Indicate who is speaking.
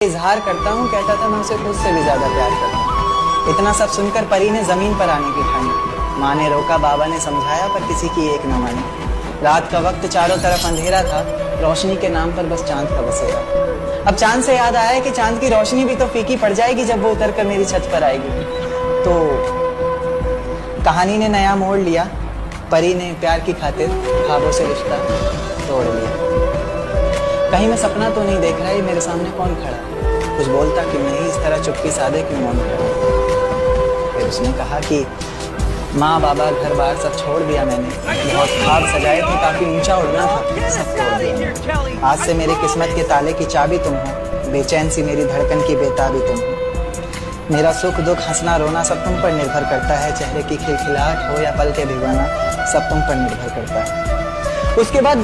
Speaker 1: इजहार करता हूँ, कहता था मैं उसे खुद से भी ज्यादा प्यार करता हूँ। इतना सब सुनकर परी ने जमीन पर आने की ठानी। माँ ने रोका, बाबा ने समझाया, पर किसी की एक न मानी। रात का वक्त, चारों तरफ अंधेरा था, रोशनी के नाम पर बस चांद का बसेरा। अब चांद से याद आया कि चांद की रोशनी भी तो फीकी पड़ जाएगी जब वो उतर कर मेरी छत पर आएगी। तो कहानी ने नया मोड़ लिया। परी ने प्यार की खातिर ख्वाबों से रिश्ता तोड़ लिया। कहीं मैं सपना तो नहीं देख रहा, ये मेरे सामने कौन खड़ा है? कुछ बोलता क्यों नहीं, इस तरह चुप्पी साधे क्यों मौन खड़ा? फिर उसने कहा कि माँ बाबा घर बार सब छोड़ दिया मैंने, बहुत ख्वाब सजाए थे, काफी ऊंचा उड़ना था, सब तोड़ दिया। आज से मेरी किस्मत के ताले की चाबी तुम हो, बेचैन सी मेरी धड़कन की बेताबी तुम हो। मेरा सुख दुख हंसना रोना सब तुम पर निर्भर करता है, चेहरे की खिलखिलाहट हो या पल के भिगोना सब तुम पर निर्भर करता है। उसके बाद